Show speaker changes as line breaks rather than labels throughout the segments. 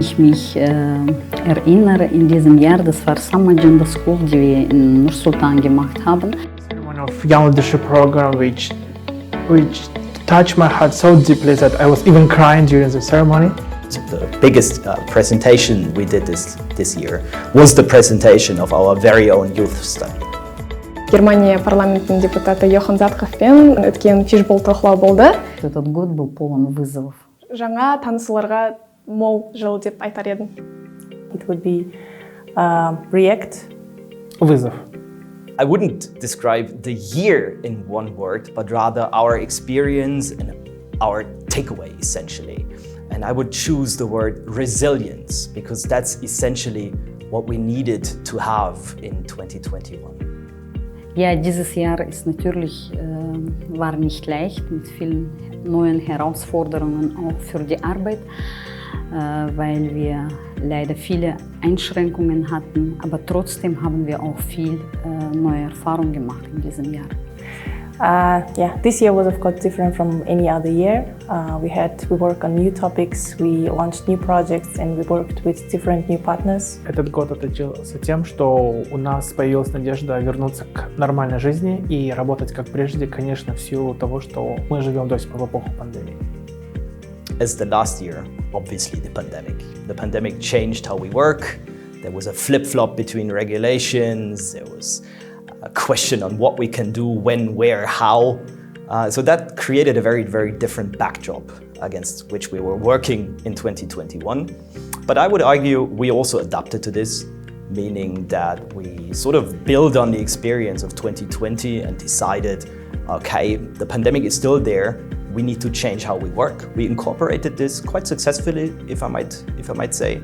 ich mich erinnere, in diesem Jahr, das war Summer Agenda School, die wir in Nur-Sultan gemacht haben.
One of young leadership program which touched my heart so deeply that I was even crying during the ceremony.
The biggest presentation we did this year was the presentation of our very own youth study.
Германия парламентінің депутаты Йохан Затковпен өткен фишбол талқылау болды.
Этот год был полон вызовов.
Жаңа танысуларға мол жыл деп айтар едім.
It would be react.
Вызов.
I wouldn't describe the year in one word, but rather our experience and our takeaway, essentially. And I would choose the word resilience, because that's essentially what we needed to have in 2021.
Ja, dieses Jahr ist natürlich, war nicht leicht, mit vielen neuen Herausforderungen auch für die Arbeit, weil wir leider viele Einschränkungen hatten, aber trotzdem haben wir auch viel neue Erfahrungen gemacht in diesem Jahr.
This year was of course different from any other year. We worked on new topics, we launched new projects, and we worked with different new partners.
Этот год отличился тем, что у нас появилась надежда вернуться к нормальной жизни и работать как прежде, конечно, в силу того, что мы живем до сих пор в эпоху пандемии.
As the last year, obviously the pandemic changed how we work. There was a flip-flop between regulations. There was a question on what we can do, when, where, how. So that created a very, very different backdrop against which we were working in 2021. But I would argue we also adapted to this, meaning that we sort of built on the experience of 2020 and decided, okay, the pandemic is still there. We need to change how we work. We incorporated this quite successfully, if I might say.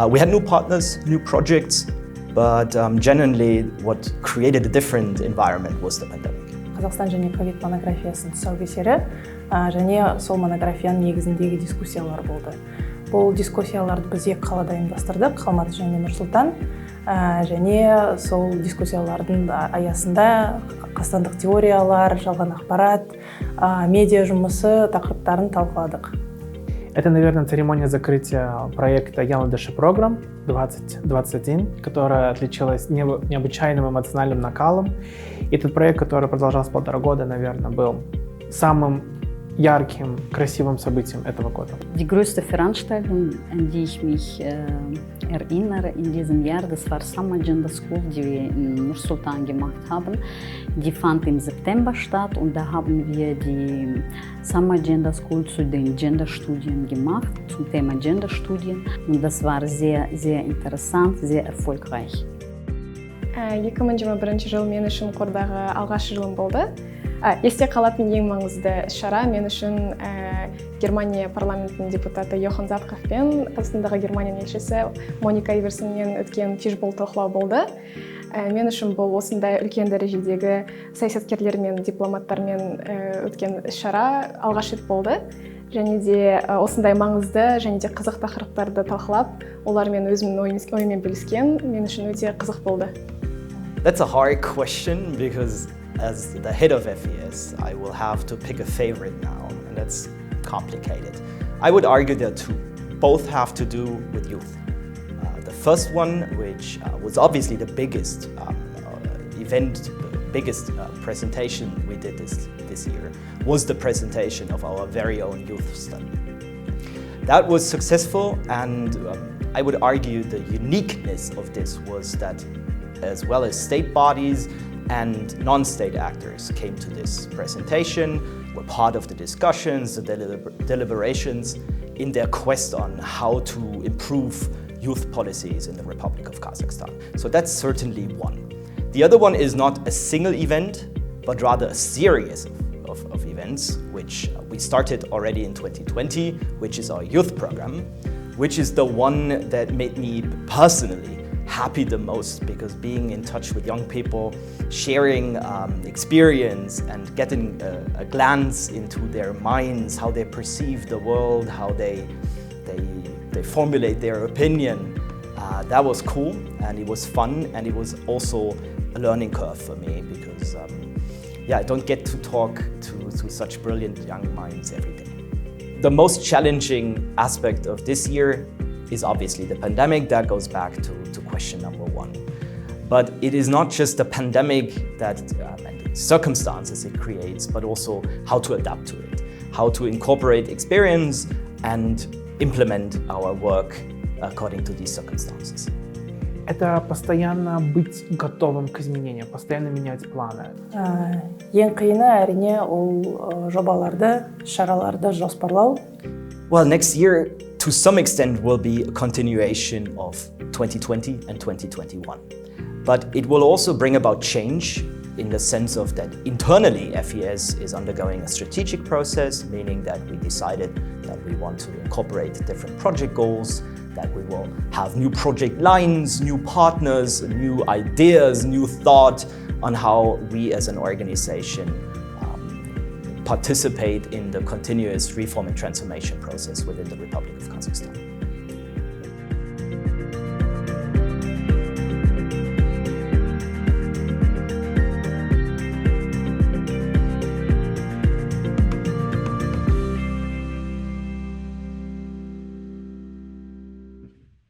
We had new partners, new projects, but genuinely what created a different environment was the pandemic.
Қазақстан және ковид монографиясының тұсаукесері және сол монографияның негізіндегі дискуссиялар болды. Бұл дискуссияларды біз екі қалада ұйымдастырдық, Алматы және Нұр-Сұлтан. Және сол дискуссиялардың аясында қазақстандық теориялар, жалған ақпарат, медиа жұмысы тақырыптарын талқыладық.
Это, наверное, церемония закрытия проекта Young Leadership Program 2021, которая отличилась необычайным эмоциональным накалом. И этот проект, который продолжался 1,5 года, наверное, был самым ярким, красивым событием этого года.
Die größte Veranstaltung, an die ich mich erinnere in diesem Jahr, das war Summer Agenda School, die wir in Nur-Sultan gemacht haben. Die fand im September statt und da haben wir die Summer Agenda School zu den Gender-Studien gemacht, zum Thema Gender-Studien. Und das war sehr, sehr interessant, sehr erfolgreich.
2021 жыл мен үшін қордағы алғашқы жылым болды. Есте қалатын ең маңызды іс-шара мен үшін Германия парламентінің депутаты Йохан Затковпен Қазақстандағы Германияның елшісі Моника Иверсенмен өткен фишбол талқылау болды. Мен үшін бұл осындай үлкен дәрежедегі саясаткерлер мен дипломаттармен өткен іс-шара алғаш рет болды. Және де осындай маңызды және де қызық тақырыптарды талқылап, олармен өзімнің ойымен бөліскен мен үшін өте қызық болды.
That's a hard question because as the head of FES, I will have to pick a favorite now, and that's complicated. I would argue there are two. Both have to do with youth. The first one, which was obviously the biggest event, biggest presentation we did this year, was the presentation of our very own youth study. That was successful, and I would argue the uniqueness of this was that as well as state bodies and non-state actors came to this presentation, were part of the discussions, the deliberations in their quest on how to improve youth policies in the Republic of Kazakhstan. So that's certainly one. The other one is not a single event, but rather a series of events, which we started already in 2020, which is our youth program, which is the one that made me personally happy the most, because being in touch with young people, sharing experience and getting a glance into their minds, how they perceive the world, how they formulate their opinion, that was cool, and it was fun, and it was also a learning curve for me, because I don't get to talk to such brilliant young minds every day. The most challenging aspect of this year is obviously the pandemic. That goes back to question number one. But it is not just the pandemic that and the circumstances it creates, but also how to adapt to it, how to incorporate experience and implement our work according to these circumstances.
Это постоянно быть готовым к изменениям, постоянно менять планы.
Ең қиыны әрине ол жобаларды, шараларды жоспарлау.
Well, next year, to some extent, will be a continuation of 2020 and 2021. But it will also bring about change in the sense of that internally FES is undergoing a strategic process, meaning that we decided that we want to incorporate different project goals, that we will have new project lines, new partners, new ideas, new thought on how we as an organization participate in the continuous reform and transformation process within the Republic of Kazakhstan.